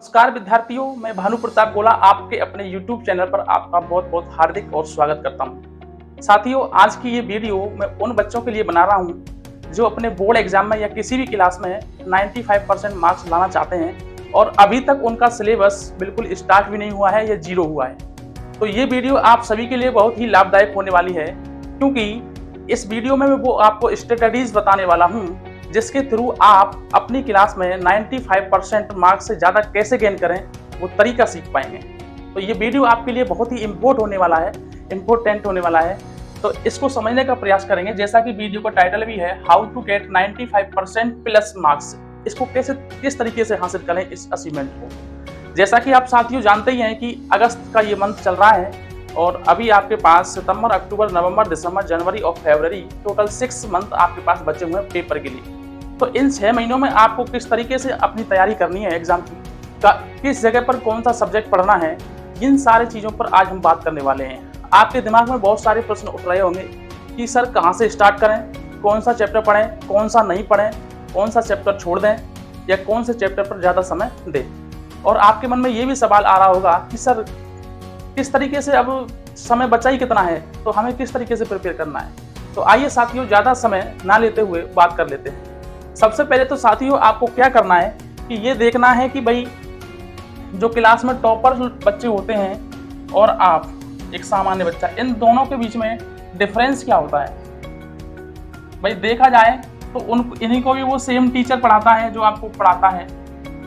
नमस्कार विद्यार्थियों, मैं भानु प्रताप गोला आपके अपने YouTube चैनल पर आपका बहुत बहुत हार्दिक और स्वागत करता हूं। साथियों, आज की ये वीडियो मैं उन बच्चों के लिए बना रहा हूं जो अपने बोर्ड एग्जाम में या किसी भी क्लास में 95% मार्क्स लाना चाहते हैं और अभी तक उनका सिलेबस बिल्कुल स्टार्ट भी नहीं हुआ है या जीरो हुआ है। तो ये वीडियो आप सभी के लिए बहुत ही लाभदायक होने वाली है, क्योंकि इस वीडियो में मैं वो आपको स्ट्रेटजीज बताने वाला हूँ जिसके थ्रू आप अपनी क्लास में 95% मार्क्स से ज़्यादा कैसे गेन करें वो तरीका सीख पाएंगे। तो ये वीडियो आपके लिए बहुत ही इम्पोर्टेंट होने वाला है। तो इसको समझने का प्रयास करेंगे, जैसा कि वीडियो का टाइटल भी है, how to get 95% plus marks. इसको किस तरीके से हासिल करें इस अचीवमेंट को। जैसा कि आप साथियों जानते ही हैं कि अगस्त का ये मंथ चल रहा है और अभी आपके पास सितंबर, अक्टूबर, नवंबर, दिसंबर, जनवरी और फरवरी टोटल 6 मंथ आपके पास बचे हुए हैं पेपर के लिए। तो इन 6 महीनों में आपको किस तरीके से अपनी तैयारी करनी है एग्जाम की, किस जगह पर कौन सा सब्जेक्ट पढ़ना है, इन सारी चीज़ों पर आज हम बात करने वाले हैं। आपके दिमाग में बहुत सारे प्रश्न उठ रहे होंगे कि सर कहाँ से स्टार्ट करें, कौन सा चैप्टर पढ़ें, कौन सा नहीं पढ़ें, कौन सा चैप्टर छोड़ दें या कौन से चैप्टर पर ज़्यादा समय दें। और आपके मन में ये भी सवाल आ रहा होगा कि सर किस तरीके से, अब समय बचा ही कितना है, तो हमें किस तरीके से प्रिपेयर करना है। तो आइए साथियों, ज़्यादा समय ना लेते हुए बात कर लेते हैं। सबसे पहले तो साथियों आपको क्या करना है कि ये देखना है कि भाई जो क्लास में टॉपर बच्चे होते हैं और आप एक सामान्य बच्चा, इन दोनों के बीच में डिफरेंस क्या होता है। भाई देखा जाए तो इन्हीं को भी वो सेम टीचर पढ़ाता है जो आपको पढ़ाता है,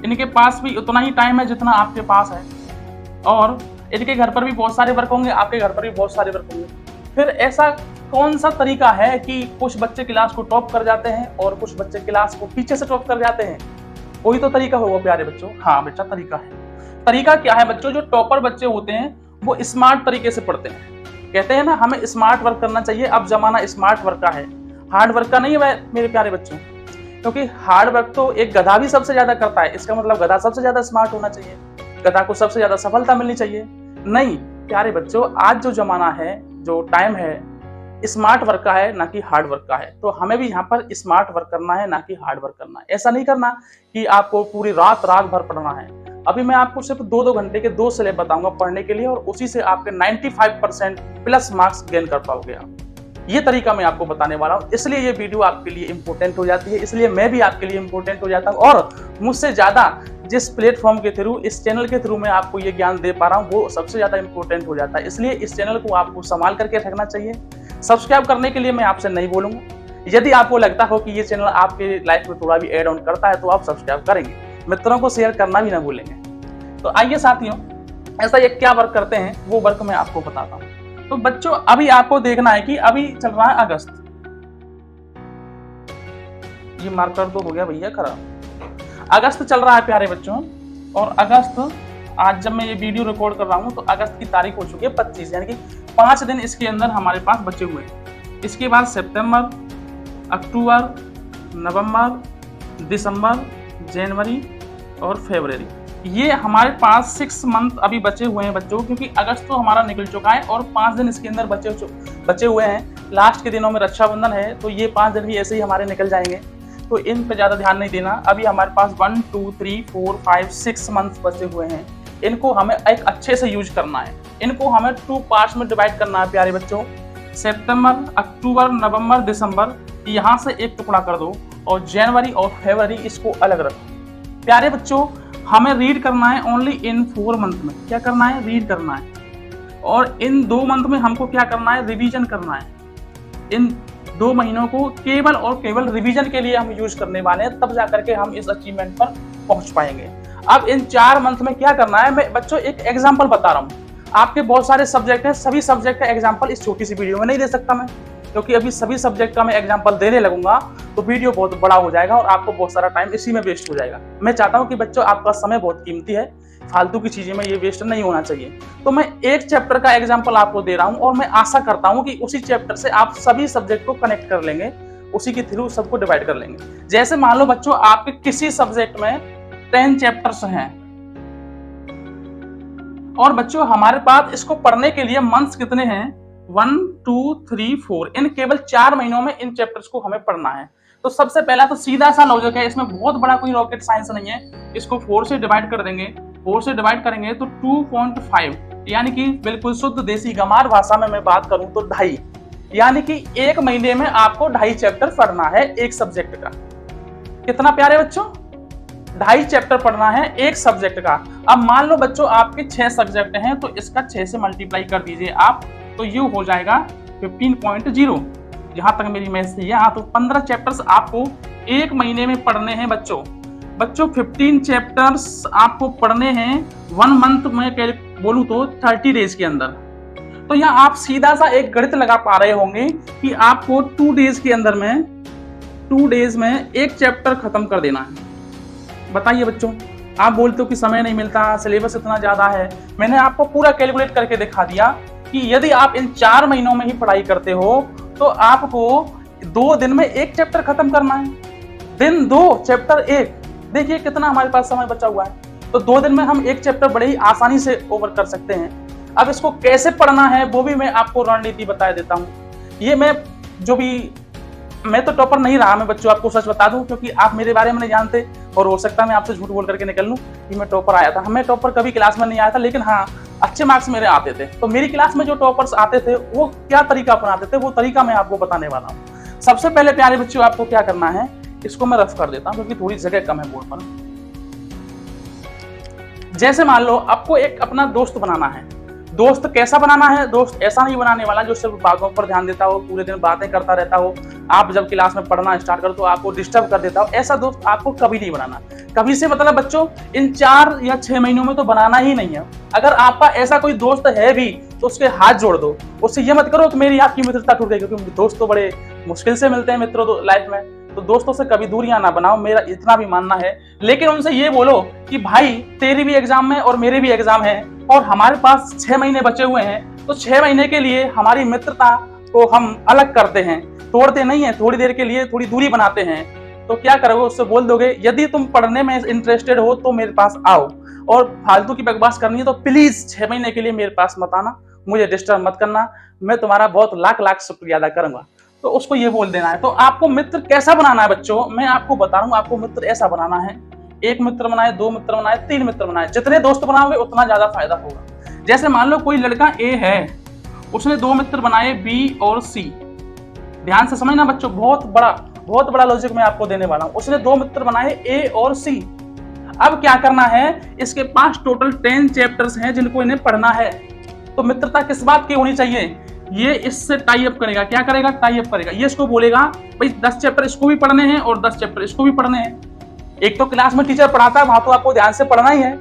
इनके पास भी उतना ही टाइम है जितना आपके पास है और इनके घर पर भी बहुत सारे वर्क होंगे, आपके घर पर भी बहुत सारे वर्क होंगे। फिर ऐसा कौन सा तरीका है कि कुछ बच्चे क्लास को टॉप कर जाते हैं और कुछ बच्चे क्लास को पीछे से टॉप कर जाते हैं? कोई तो तरीका होगा प्यारे बच्चों। हाँ बेटा, तरीका है। तरीका क्या है बच्चों? जो टॉपर बच्चे होते हैं वो स्मार्ट तरीके से पढ़ते हैं। कहते हैं ना, हमें स्मार्ट वर्क करना चाहिए। अब जमाना स्मार्ट वर्क का है, हार्ड वर्क का नहीं है मेरे प्यारे बच्चों। क्योंकि हार्ड वर्क तो एक गधा भी सबसे ज्यादा करता है, इसका मतलब गधा सबसे ज्यादा स्मार्ट होना चाहिए, गधा को सबसे ज्यादा सफलता मिलनी चाहिए। नहीं प्यारे बच्चों, आज जो जमाना है, जो टाइम है, स्मार्ट वर्क का है ना कि हार्ड वर्क का है। तो हमें भी यहाँ पर स्मार्ट वर्क करना है ना कि हार्ड वर्क करना है। ऐसा नहीं करना कि आपको पूरी रात भर पढ़ना है। अभी मैं आपको सिर्फ 2-2 घंटे के 2 स्लैब बताऊंगा पढ़ने के लिए और उसी से आपके 95% प्लस मार्क्स गेन कर पाओगे आप। ये तरीका मैं आपको बताने वाला हूँ, इसलिए ये वीडियो आपके लिए इंपॉर्टेंट हो जाती है, इसलिए मैं भी आपके लिए इंपॉर्टेंट हो जाता हूँ। और मुझसे ज्यादा जिस प्लेटफॉर्म के थ्रू, इस चैनल के थ्रू मैं आपको ये ज्ञान दे पा रहा हूँ, वो सबसे ज्यादा इंपॉर्टेंट हो जाता है। इसलिए इस चैनल को आपको संभाल करके रखना चाहिए। सब्सक्राइब करने के लिए मैं आपसे नहीं बोलूंगा। यदि आपको लगता हो कि ये चैनल आपके लाइफ में थोड़ा भी एड ऑन करता है तो आप सब्सक्राइब करेंगे, मित्रों को शेयर करना भी ना भूलेंगे। तो आइए साथियों, ऐसा ये क्या वर्क करते हैं वो वर्क मैं आपको बताता हूँ। तो बच्चों अभी आपको देखना है कि अभी चल रहा है अगस्त। ये मार्कर तो हो गया भैया खराब। अगस्त चल रहा है प्यारे बच्चों, और अगस्त, आज जब मैं ये वीडियो रिकॉर्ड कर रहा हूँ तो अगस्त की तारीख हो चुकी है 25, यानी कि 5 दिन इसके अंदर हमारे पास बचे हुए हैं। इसके बाद सितंबर, अक्टूबर, नवंबर, दिसंबर, जनवरी और फरवरी, ये हमारे पास 6 मंथ अभी बचे हुए हैं बच्चों, क्योंकि अगस्त तो हमारा निकल चुका है और 5 दिन इसके अंदर बचे हुए हैं। लास्ट के दिनों में रक्षाबंधन है तो ये 5 दिन भी ऐसे ही हमारे निकल जाएंगे, तो इन पर ज़्यादा ध्यान नहीं देना। अभी हमारे पास 1, 2, 3, 4, 5, 6 मंथ बचे हुए हैं। इनको हमें एक अच्छे से यूज करना है। इनको हमें 2 पार्ट्स में डिवाइड करना है प्यारे बच्चों। सितंबर, अक्टूबर, नवंबर, दिसंबर, यहाँ से एक टुकड़ा कर दो और जनवरी और फरवरी इसको अलग रखो। प्यारे बच्चों, हमें रीड करना है ओनली इन 4 मंथ में। क्या करना है? रीड करना है। और इन 2 मंथ में हमको क्या करना है? रिवीजन करना है। इन 2 महीनों को केवल और केवल रिवीजन के लिए हम यूज करने वाले हैं, तब जाकर के हम इस अचीवमेंट पर पहुंच पाएंगे। अब इन 4 मंथ में क्या करना है, मैं बच्चों एक एग्जांपल बता रहा हूँ। आपके बहुत सारे सब्जेक्ट हैं, सभी सब्जेक्ट का एग्जांपल इस छोटी सी वीडियो में नहीं दे सकता मैं, क्योंकि अभी सभी सब्जेक्ट का मैं एग्जांपल देने लगूंगा तो वीडियो बहुत बड़ा हो जाएगा और आपको बहुत सारा टाइम इसी में वेस्ट हो जाएगा। मैं चाहता हूँ कि बच्चों आपका समय बहुत कीमती है, फालतू की चीजें में ये वेस्ट नहीं होना चाहिए। तो मैं एक चैप्टर का एग्जाम्पल आपको दे रहा हूँ और मैं आशा करता हूँ कि उसी चैप्टर से आप सभी सब्जेक्ट को कनेक्ट कर लेंगे, उसी के थ्रू सबको डिवाइड कर लेंगे। जैसे मान लो बच्चों आपके किसी सब्जेक्ट में 10 चैप्टर्स हैं और बच्चों हमारे पास इसको पढ़ने के लिए मंथ्स कितने हैं? 1, 2, 3, 4। इन केवल 4 महीनों में इन चैप्टर्स को हमें पढ़ना है। तो सबसे पहला तो सीधा सा लॉजिक है, इसमें बहुत बड़ा कोई रॉकेट साइंस नहीं है। इसको 4 से डिवाइड कर देंगे 4 से डिवाइड करेंगे तो 2.5, यानी कि बिल्कुल शुद्ध देसी गमार भाषा में मैं बात करूं तो 2.5, यानी कि 1 महीने में आपको 2.5 चैप्टर पढ़ना है एक सब्जेक्ट का। कितना प्यारे बच्चों, 2.5 चैप्टर पढ़ना है एक सब्जेक्ट का। अब मान लो बच्चों आपके 6 सब्जेक्ट हैं तो इसका 6 से मल्टीप्लाई कर दीजिए आप, तो ये हो जाएगा 15.0। जहां तक मेरी मैथ सही है, हाँ, तो 15 चैप्टर्स आपको एक महीने में पढ़ने हैं बच्चों। 15 चैप्टर्स आपको पढ़ने हैं 1 मंथ में बोलूं तो 30 डेज के अंदर। तो यहाँ आप सीधा सा एक गणित लगा पा रहे होंगे कि आपको 2 डेज के अंदर में 2 डेज में एक चैप्टर खत्म कर देना है। बताइए बच्चों, आप बोलते हो कि समय नहीं मिलता, सिलेबस इतना ज्यादा है। मैंने आपको पूरा कैलकुलेट करके दिखा दिया कि यदि आप इन 4 महीनों में ही पढ़ाई करते हो तो आपको 2 दिन में एक चैप्टर खत्म करना है। दिन 2 चैप्टर 1, देखिए कितना हमारे पास समय बचा हुआ है। तो 2 दिन में हम एक चैप्टर बड़े ही आसानी से ओवर कर सकते हैं। अब इसको कैसे पढ़ना है वो भी मैं आपको रणनीति बता देता हूँ। ये मैं तो टॉपर नहीं रहा, मैं बच्चों आपको सच बता दूं, क्योंकि आप मेरे बारे में नहीं जानते और हो सकता है मैं आपसे झूठ बोल करके निकल लूं कि मैं टॉपर आया था। मैं टॉपर कभी क्लास में नहीं आया था, लेकिन हाँ अच्छे मार्क्स मेरे आते थे। तो मेरी क्लास में जो टॉपर्स आते थे वो क्या तरीका अपनाते थे, वो तरीका मैं आपको बताने वाला हूँ। सबसे पहले प्यारे बच्चों आपको क्या करना है, इसको मैं रफ कर देता हूँ क्योंकि थोड़ी जगह कम है बोर्ड पर। जैसे मान लो आपको एक अपना दोस्त बनाना है। दोस्त कैसा बनाना है? दोस्त ऐसा नहीं बनाने वाला जो सिर्फ बातों पर ध्यान देता हो, पूरे दिन बातें करता रहता हो, आप जब क्लास में पढ़ना स्टार्ट करो तो आपको डिस्टर्ब कर देता हो। ऐसा दोस्त आपको कभी नहीं बनाना। कभी से मतलब बच्चों इन 4 या 6 महीनों में तो बनाना ही नहीं है। अगर आपका ऐसा कोई दोस्त है भी तो उसके हाथ जोड़ दो, उससे ये मत करो कि मेरी आपकी मित्रता टूट गई, क्योंकि दोस्त तो बड़े मुश्किल से मिलते हैं मित्रों तो लाइफ में। तो दोस्तों से कभी दूरियां ना बनाओ, मेरा इतना भी मानना है। लेकिन उनसे ये बोलो कि भाई तेरी भी एग्जाम है और मेरे भी एग्जाम है और हमारे पास 6 महीने बचे हुए हैं, तो 6 महीने के लिए हमारी मित्रता को हम अलग करते हैं, तोड़ते नहीं है, थोड़ी देर के लिए थोड़ी दूरी बनाते हैं। तो क्या करोगे, उससे बोल दोगे यदि तुम पढ़ने में इंटरेस्टेड हो तो मेरे पास आओ, और फालतू की बकवास करनी है तो प्लीज 6 महीने के लिए मेरे पास मत आना, मुझे डिस्टर्ब मत करना, मैं तुम्हारा बहुत लाख लाख शुक्रिया अदा करूंगा। तो उसको ये बोल देना है। तो आपको मित्र कैसा बनाना है बच्चों, मैं आपको बता रहा हूं। आपको मित्र ऐसा बनाना है, 1 मित्र बनाए, 2 मित्र बनाए, 3 मित्र बनाए। जितने दोस्त बनाओगे उतना ज्यादा फायदा होगा। जैसे मान लो कोई लड़का ए है, उसने 2 मित्र बनाए बी और सी। ध्यान से समझना बच्चों, बहुत बड़ा लॉजिक मैं आपको देने वाला हूं। उसने 2 मित्र बनाए ए और सी। अब क्या करना है, इसके पास टोटल 10 चैप्टर्स हैं जिनको इन्हें पढ़ना है। तो मित्रता किस बात की होनी चाहिए, ये इससे टाई अप करेगा। क्या करेगा, टाई अप करेगा। ये इसको बोलेगा भाई 10 चैप्टर इसको भी पढ़ने हैं और 10 चैप्टर इसको भी पढ़ने हैं। एक तो क्लास में टीचर पढ़ाता है, वहां तो आपको ध्यान से पढ़ना ही है।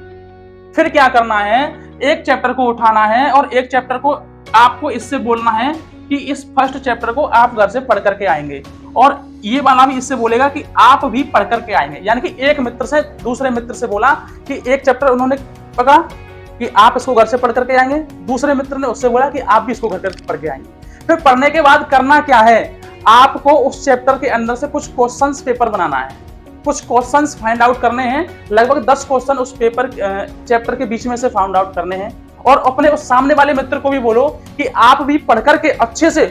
फिर क्या करना है, एक चैप्टर को उठाना है और एक चैप्टर को आपको इससे बोलना है कि इस फर्स्ट चैप्टर को आप घर से पढ़ करके आएंगे, और ये वाला भी इससे बोलेगा कि आप भी पढ़ करके आएंगे। यानी कि एक मित्र से दूसरे मित्र से बोला कि एक चैप्टर उन्होंने पढ़ा कि आप इसको घर से पढ़ करके आएंगे, दूसरे मित्र ने उससे बोला कि आप भी इसको घर से पढ़ के आएंगे। फिर पढ़ने के बाद करना क्या है, आपको उस चैप्टर के अंदर से कुछ क्वेश्चंस पेपर बनाना है, कुछ क्वेश्चंस फाइंड आउट करने हैं। लगभग 10 क्वेश्चन उस पेपर चैप्टर के बीच में से फाइंड आउट करने हैं, और अपने उस सामने वाले मित्र को भी बोलो कि आप भी पढ़ करके अच्छे से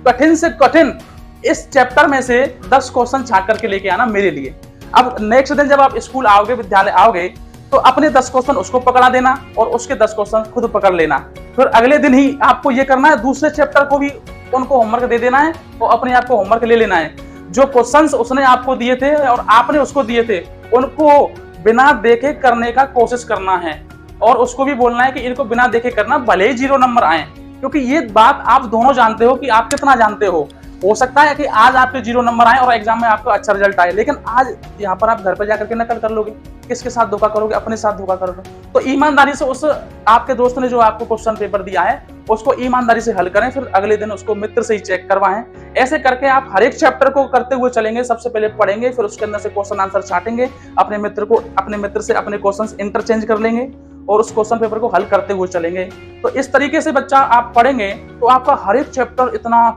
कठिन इस चैप्टर में से 10 क्वेश्चन छांट करके लेके आना मेरे लिए। अब नेक्स्ट दिन जब आप स्कूल आओगे, विद्यालय आओगे, तो अपने 10 क्वेश्चन उसको पकड़ा देना और उसके 10 क्वेश्चन खुद पकड़ लेना। फिर अगले दिन ही आपको ये करना है, दूसरे चैप्टर को भी उनको होमवर्क दे देना है और अपने आप को होमवर्क ले लेना है। जो क्वेश्चंस उसने आपको दिए थे और आपने उसको दिए थे, उनको बिना देखे करने का कोशिश करना है, और उसको भी बोलना है कि इनको बिना देखे करना, भले ही 0 नंबर आए। क्योंकि ये बात आप दोनों जानते हो कि आप कितना जानते हो सकता है कि आज आपके 0 नंबर आए और एग्जाम में आपका अच्छा रिजल्ट आए, लेकिन आज यहाँ पर आप घर पर जाकर के नकल कर लोगे। किसके साथ धोखा करोगे, अपने साथ धोखा करोगे। तो ईमानदारी से उस आपके दोस्त ने जो आपको क्वेश्चन पेपर दिया है उसको ईमानदारी से हल करें, फिर अगले दिन उसको मित्र से ही चेक करवाएं। ऐसे करके आप हर एक चैप्टर को करते हुए चलेंगे। सबसे पहले पढ़ेंगे, फिर उसके अंदर से क्वेश्चन आंसर छाटेंगे, अपने मित्र से अपने क्वेश्चंस इंटरचेंज कर लेंगे और उस क्वेश्चन पेपर को हल करते हुए चलेंगे। तो इस तरीके से बच्चा आप पढ़ेंगे तो आपका हर एक चैप्टर इतना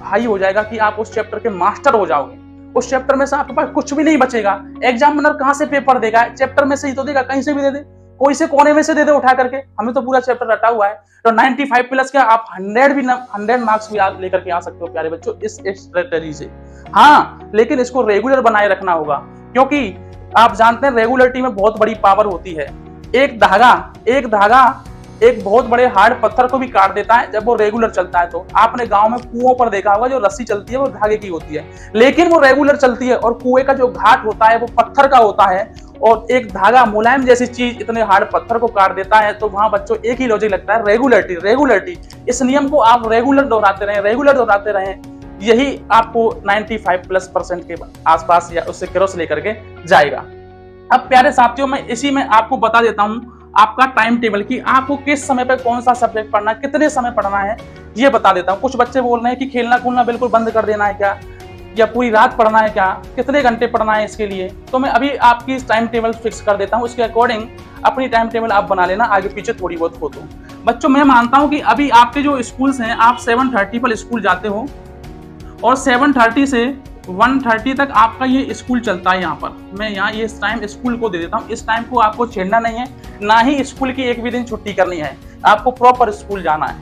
हाई हो जाएगा कि आप उस चैप्टर के मास्टर हो जाओगे। उस चैप्टर में से आपके पास कुछ भी नहीं बचेगा। एग्जामिनर कहाँ से पेपर देगा, चैप्टर में से ही तो देगा, कहीं से भी दे दे, कोई से कोने में से दे दे उठा करके। हमें तो पूरा चैप्टर रटा हुआ है। तो 95 प्लस क्या आप 100 मार्क्स भी लेकर के आ सकते हो प्यारे बच्चों इस स्ट्रेटजी से। हाँ, लेकिन इसको रेगुलर बनाए रखना होगा, क्योंकि आप जानते हैं रेगुलरिटी में बहुत बड़ी पावर होती है। एक धागा एक बहुत बड़े हार्ड पत्थर को भी काट देता है जब वो रेगुलर चलता है। तो आपने गांव में कुओं पर देखा होगा जो रस्सी चलती है वो धागे की होती है, लेकिन वो रेगुलर चलती है और कुएं का जो घाट होता है वो पत्थर का होता है और एक धागा मुलायम जैसी चीज इतने हार्ड पत्थर को काट देता है। तो वहां बच्चों एक ही लॉजिक लगता है, रेगुलरिटी। इस नियम को आप रेगुलर दोहराते रहें, यही आपको 95% के आसपास या उससे क्रॉस लेकर के जाएगा। अब प्यारे साथियों, मैं इसी में आपको बता देता हूं आपका टाइम टेबल कि आपको किस समय पे कौन सा सब्जेक्ट पढ़ना है, कितने समय पढ़ना है, ये बता देता हूं। कुछ बच्चे बोल रहे हैं कि खेलना कूदना बिल्कुल बंद कर देना है क्या, या पूरी रात पढ़ना है क्या, कितने घंटे पढ़ना है इसके लिए। तो मैं अभी आपकी टाइम टेबल फिक्स कर देता हूं, उसके अकॉर्डिंग अपनी टाइम टेबल आप बना लेना, आगे पीछे थोड़ी बहुत हो। तो बच्चों मैं मानता हूं कि अभी आपके जो स्कूल्स हैं, आप 7:30 पर स्कूल जाते हो और 7:30 से 1:30 तक आपका ये स्कूल चलता है। यहाँ पर मैं यहाँ ये टाइम स्कूल को दे देता हूँ। इस टाइम को आपको छेड़ना नहीं है, ना ही स्कूल की एक भी दिन छुट्टी करनी है, आपको प्रॉपर स्कूल जाना है।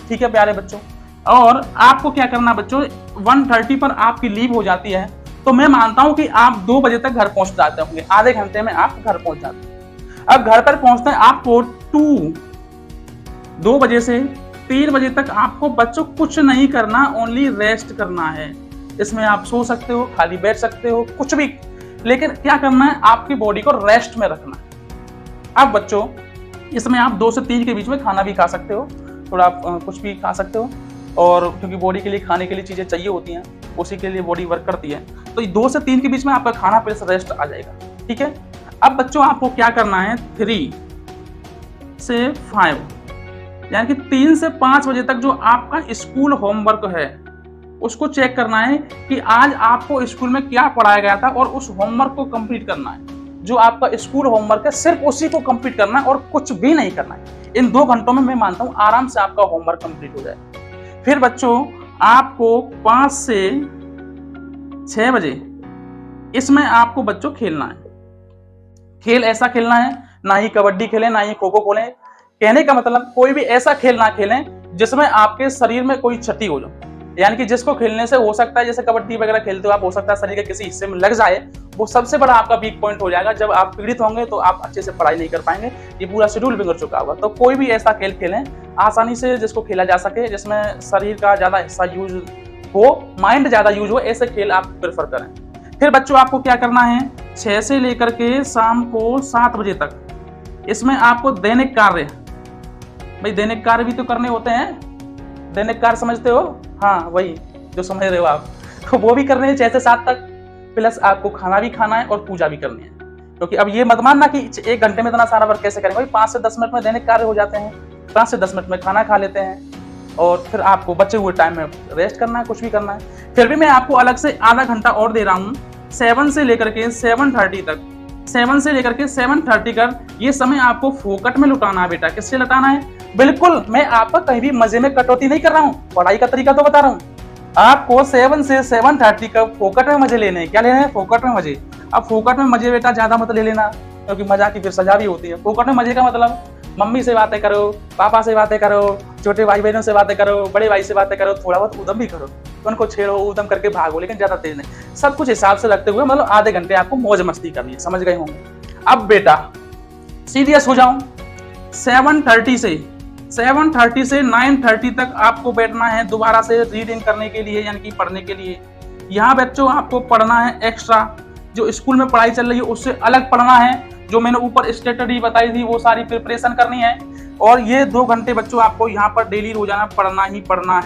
ठीक है प्यारे बच्चों, और आपको क्या करना बच्चों, 1:30 पर आपकी लीव हो जाती है तो मैं मानता हूँ कि आप 2 बजे तक घर पहुंच जाते होंगे, आधे घंटे में आप घर पहुंच जाते हैं। अब घर पर पहुंचते हैं आपको 2 बजे से 3 बजे तक आपको बच्चों कुछ नहीं करना, ओनली रेस्ट करना है। इसमें आप सो सकते हो, खाली बैठ सकते हो, कुछ भी, लेकिन क्या करना है, आपकी बॉडी को रेस्ट में रखना है। अब बच्चों इसमें आप 2 से 3 के बीच में खाना भी खा सकते हो, थोड़ा कुछ भी खा सकते हो, और क्योंकि बॉडी के लिए खाने के लिए चीजें चाहिए होती हैं, उसी के लिए बॉडी वर्क करती है। तो 2 से 3 के बीच में आपका खाना प्लस रेस्ट आ जाएगा। ठीक है, अब बच्चों आपको क्या करना है, 3 से 5 यानी कि 3 से 5 बजे तक जो आपका स्कूल होमवर्क है उसको चेक करना है कि आज आपको स्कूल में क्या पढ़ाया गया था, और उस होमवर्क को कंप्लीट करना है। जो आपका स्कूल होमवर्क है सिर्फ उसी को कंप्लीट करना है और कुछ भी नहीं करना है। इन 2 घंटों में मैं मानता हूं आराम से आपका होमवर्क कंप्लीट हो जाए। फिर बच्चों आपको 5 से 6 बजे इसमें आपको बच्चों खेलना है। खेल ऐसा खेलना है, ना ही कबड्डी खेलें, ना ही खो खो खेलें। कहने का मतलब कोई भी ऐसा खेल ना खेलें जिसमें आपके शरीर में कोई क्षति हो जाए, यानी कि जिसको खेलने से हो सकता है, जैसे कबड्डी वगैरह खेलते हो आप, हो सकता है शरीर के किसी हिस्से में लग जाए, वो सबसे बड़ा आपका वीक पॉइंट हो जाएगा। जब आप पीड़ित होंगे तो आप अच्छे से पढ़ाई नहीं कर पाएंगे, ये पूरा शेड्यूल बिगड़ चुका होगा। तो कोई भी ऐसा खेल खेलें आसानी से जिसको खेला जा सके, जिसमें शरीर का ज्यादा हिस्सा यूज हो, माइंड ज्यादा यूज हो, ऐसे खेल आप प्रेफर करें। फिर बच्चों आपको क्या करना है, 6 से लेकर के शाम को 7 बजे तक इसमें आपको दैनिक कार्य, भाई दैनिक कार्य भी तो करने होते हैं, दैनिक कार्य समझते हो, हाँ वही जो समझ रहे हो आप, तो वो भी करने हैं 6 से 7 तक। प्लस आपको खाना भी खाना है और पूजा भी करनी है, क्योंकि अब ये मत मानना कि 1 घंटे में इतना सारा वर्क कैसे करेंगे। 5 से 10 मिनट में दैनिक कार्य हो जाते हैं, 5 से 10 मिनट में खाना खा लेते हैं, और फिर आपको बचे हुए टाइम में रेस्ट करना है, कुछ भी करना है। फिर भी मैं आपको अलग से आधा घंटा और दे रहा हूँ, 7 से लेकर के 7:30 तक, 7 से लेकर के 7:30 कर ये समय आपको फोकट में लुटाना है बेटा। किससे लुटाना है, बिल्कुल मैं आपका कहीं भी मजे में कटौती नहीं कर रहा हूँ, पढ़ाई का तरीका तो बता रहा हूँ आपको। 7 से 7:30 का फोकट में मजे लेने हैं। क्या लेने हैं, फोकट में मजे। अब फोकट में मजे बेटा ज्यादा मत ले लेना, क्योंकि मजा की फिर सजा भी होती है। फोकट में मजे का मतलब मम्मी से बातें करो, पापा से बातें करो, छोटे भाई बहनों से बातें करो, बड़े भाई से बातें करो, थोड़ा बहुत उदम भी करो, उनको छेड़ो, उदम करके भागो, लेकिन ज्यादा तेज नहीं। सब कुछ हिसाब से रखते हुए मतलब आधे घंटे आपको मौज मस्ती करनी है, समझ गए होंगे। अब बेटा सीरियस हो जाऊं, 7:30 से 9:30 तक आपको बैठना है दोबारा से रीडिंग करने के लिए, यानी कि पढ़ने के लिए। यहाँ बच्चों आपको पढ़ना है एक्स्ट्रा, जो स्कूल में पढ़ाई चल रही है उससे अलग पढ़ना है। जो मैंने ऊपर स्ट्रेटजी बताई थी वो सारी प्रिपरेशन करनी है। और ये 2 घंटे बच्चों आपको यहाँ पर डेली रोजाना पढ़ना ही पढ़ना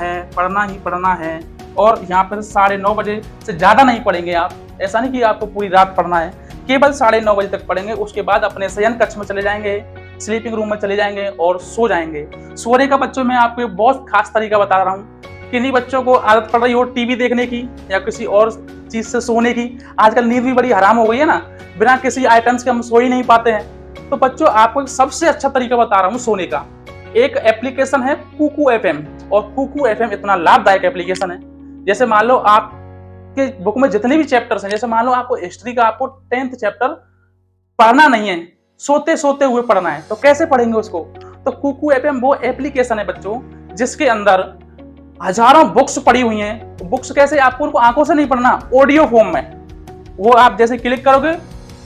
है। और यहाँ पर 9:30 बजे से ज्यादा नहीं पढ़ेंगे आप, ऐसा नहीं कि आपको पूरी रात पढ़ना है, केवल 9:30 बजे तक पढ़ेंगे। उसके बाद अपने शयन कक्ष में चले जाएंगे, स्लीपिंग रूम में चले जाएंगे और सो जाएंगे। सोने का बच्चों मैं आपको बहुत खास तरीका बता रहा हूँ। किन्हीं बच्चों को आदत पड़ रही हो टीवी देखने की या किसी और चीज से सोने की, आजकल नींद भी बड़ी हराम हो गई है ना, बिना किसी आइटम्स के हम सो ही नहीं पाते हैं। तो बच्चों आपको एक सबसे अच्छा तरीका बता रहा हूँ सोने का। एक एप्लीकेशन है कुकू FM, और कुकू FM इतना लाभदायक एप्लीकेशन है। जैसे मान लो आपके बुक में जितने भी चैप्टर्स हैं, जैसे मान लो आपको हिस्ट्री का आपको 10th चैप्टर पढ़ना नहीं है, सोते सोते हुए पढ़ना है, तो कैसे पढ़ेंगे उसको। तो कुकू FM वो एप्लीकेशन है बच्चों जिसके अंदर हजारों बुक्स पड़ी हुई हैं। बुक्स कैसे, आपको उनको आंखों से नहीं पढ़ना, ऑडियो फॉर्म में। वो आप जैसे क्लिक करोगे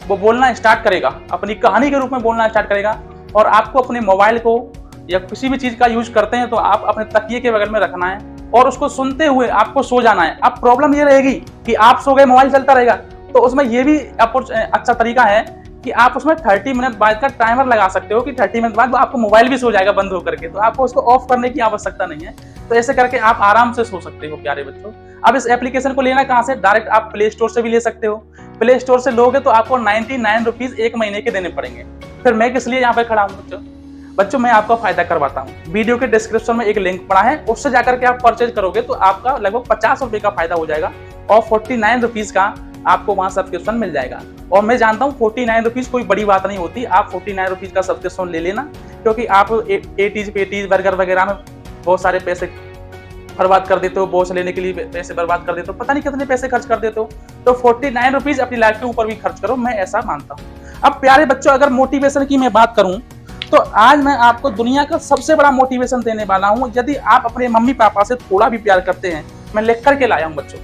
वो बोलना स्टार्ट करेगा, अपनी कहानी के रूप में बोलना स्टार्ट करेगा। और आपको अपने मोबाइल को या किसी भी चीज़ का यूज करते हैं तो आप अपने तकिए के बगल में रखना है और उसको सुनते हुए आपको सो जाना है। अब प्रॉब्लम ये रहेगी कि आप सो गए, मोबाइल चलता रहेगा, तो उसमें ये भी अच्छा तरीका है कि आप उसमें 30 मिनट बाद का टाइमर लगा सकते हो कि 30 मिनट बाद आपको मोबाइल भी सो जाएगा बंद होकर के, तो आपको उसको ऑफ करने की आवश्यकता नहीं है। तो ऐसे करके आप आराम से सो सकते हो प्यारे बच्चों। अब इस एप्लीकेशन को लेना कहाँ से? डायरेक्ट आप प्ले स्टोर से भी ले सकते हो। प्ले स्टोर से लोगे तो आपको 99 रुपीज 1 महीने के देने पड़ेंगे। फिर मैं किस लिए यहाँ पे खड़ा हूँ बच्चों, मैं आपको फायदा करवाता हूँ। वीडियो के डिस्क्रिप्शन में एक लिंक पड़ा है, उससे जाकर के आप परचेज करोगे तो आपका लगभग 50 रुपए का फायदा हो जाएगा और 49 रुपीज का आपको वहां सब्सक्रिप्शन मिल जाएगा। और मैं जानता हूँ 49 रुपीज कोई बड़ी बात नहीं होती, आप 49 रुपीज का सब्सक्रिप्शन ले लेना, क्योंकि आप एटीज पेटीज बर्गर वगैरह में बहुत सारे पैसे बर्बाद कर देते हो, बॉस लेने के लिए पैसे बर्बाद कर देते हो, पता नहीं कितने पैसे खर्च कर देते हो। तो 49 रुपीज अपनी लाइफ के ऊपर भी खर्च करो, मैं ऐसा मानता हूँ। अब प्यारे बच्चों, अगर मोटिवेशन की मैं बात करूं तो आज मैं आपको दुनिया का सबसे बड़ा मोटिवेशन देने वाला हूं। यदि आप अपने मम्मी पापा से थोड़ा भी प्यार करते हैं, मैं लिख करके लाया हूं बच्चों,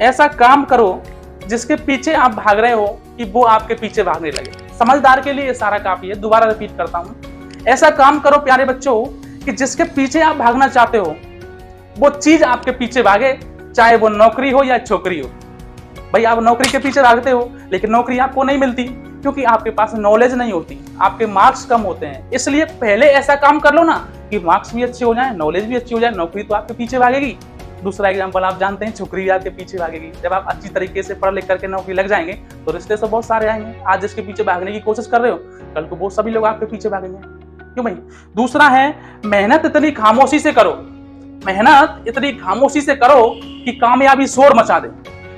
ऐसा काम करो जिसके पीछे आप भाग रहे हो कि वो आपके पीछे भागने लगे। समझदार के लिए सारा काफी है, दोबारा रिपीट करता हूं। ऐसा काम करो प्यारे बच्चों कि जिसके पीछे आप भागना चाहते हो वो चीज आपके पीछे भागे, चाहे वो नौकरी हो या छोकरी हो। भाई आप नौकरी के पीछे भागते हो लेकिन नौकरी आपको नहीं मिलती क्योंकि आपके पास नॉलेज नहीं होती, आपके मार्क्स कम होते हैं। इसलिए पहले ऐसा काम कर लो ना कि मार्क्स भी अच्छे हो जाए, नॉलेज भी अच्छी हो जाए, नौकरी तो आपके पीछे भागेगी। दूसरा एग्जांपल आप जानते हैं, छोकरी भी आपके पीछे भागेगी। जब आप अच्छी तरीके से पढ़ लिख करके नौकरी लग जाएंगे तो रिश्ते से बहुत सारे आएंगे। आज जिसके पीछे भागने की कोशिश कर रहे हो, कल को वो सभी लोग आपके पीछे भागेंगे। क्यों भाई? दूसरा है, मेहनत इतनी खामोशी से करो, मेहनत इतनी खामोशी से करो कि कामयाबी शोर मचा दे।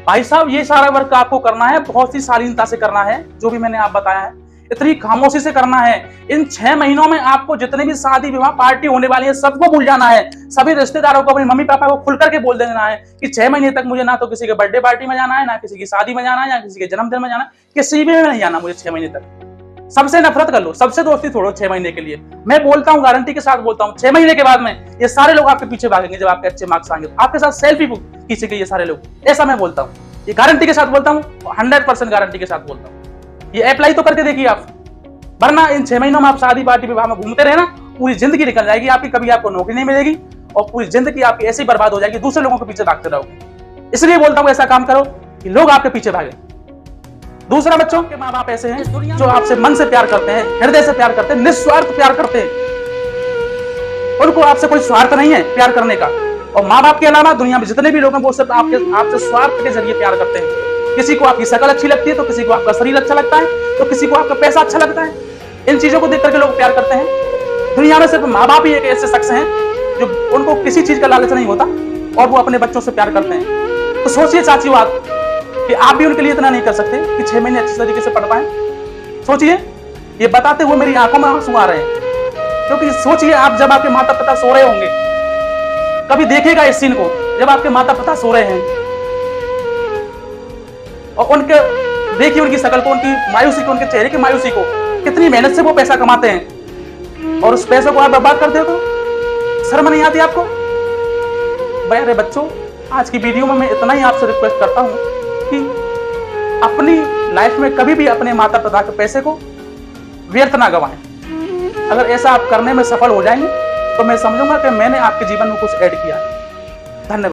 भाई साहब, ये सारा वर्क आपको करना है, बहुत ही शालीनता से करना है, जो भी मैंने आप बताया है इतनी खामोशी से करना है। इन 6 महीनों में आपको जितने भी शादी विवाह पार्टी होने वाली है सबको भूल जाना है। सभी रिश्तेदारों को, अपनी मम्मी पापा को खुल करके बोल देना है कि 6 महीने तक मुझे ना तो किसी के बर्थडे पार्टी में जाना है, ना किसी की शादी में जाना है, ना किसी के जन्मदिन में जाना है, किसी भी में नहीं जाना मुझे 6 महीने तक। सबसे नफरत कर लो, सबसे दोस्ती छोड़ो 6 महीने के लिए। मैं बोलता हूँ, गारंटी के साथ बोलता हूँ, 6 महीने के बाद में ये सारे लोग आपके पीछे भागेंगे। जब आपके अच्छे मार्क्स आएंगे आपके साथ सेल्फी खींचेंगे ये सारे लोग, ऐसा मैं बोलता हूँ। ये गारंटी के साथ बोलता हूँ, 100% गारंटी के साथ बोलता हूँ। ये अप्लाई तो करके देखिए आप, वरना इन 6 महीनों में आप शादी पार्टी विवाह में घूमते रहे ना, पूरी जिंदगी निकल जाएगी आपकी, कभी आपको नौकरी नहीं मिलेगी और पूरी जिंदगी आपकी ऐसी बर्बाद हो जाएगी, दूसरे लोगों के पीछे भागते रहोगे। इसलिए बोलता हूँ ऐसा काम करो कि लोग आपके पीछे भागे। दूसरा, बच्चों के माँ बाप ऐसे हैं जो आपसे मन से प्यार करते हैं, हृदय से प्यार करते हैं, निस्वार्थ प्यार करते हैं। उनको आपसे कोई स्वार्थ नहीं है प्यार करने का। और माँ बाप के अलावा दुनिया में जितने भी लोग हैं वो सिर्फ आपसे स्वार्थ के जरिए प्यार करते हैं। किसी को आपकी शक्ल अच्छी लगती है तो किसी को आपका शरीर अच्छा लगता है, तो किसी को आपका पैसा अच्छा लगता है। इन चीजों को देख करके लोग प्यार करते हैं। दुनिया में सिर्फ माँ बाप ही एक ऐसे शख्स हैं जो उनको किसी चीज का लालच नहीं होता और वो अपने बच्चों से प्यार करते हैं। तो सोचिए चाची बात कि आप भी उनके लिए इतना नहीं कर सकते कि 6 महीने अच्छी तरीके से पढ़ पाए। सोचिए, ये बताते हुए मेरी आंखों में आंसू आ रहे हैं, क्योंकि सोचिए आप जब आपके माता पिता सो रहे होंगे, कभी देखिएगा इस सीन को, जब आपके माता पिता सो रहे हैं और उनके देखिए उनकी शक्ल को, उनकी मायूसी को, उनके चेहरे की मायूसी को, कितनी मेहनत से वो पैसा कमाते हैं और उस पैसे को आप बर्बाद करते हो तो शर्म नहीं आती आपको? प्यारे बच्चों, आज की वीडियो में मैं इतना ही आपसे रिक्वेस्ट करता हूं कि अपनी लाइफ में कभी भी अपने माता पिता के पैसे को व्यर्थ ना गवाएं। अगर ऐसा आप करने में सफल हो जाएंगे तो मैं समझूंगा कि मैंने आपके जीवन में कुछ ऐड किया है।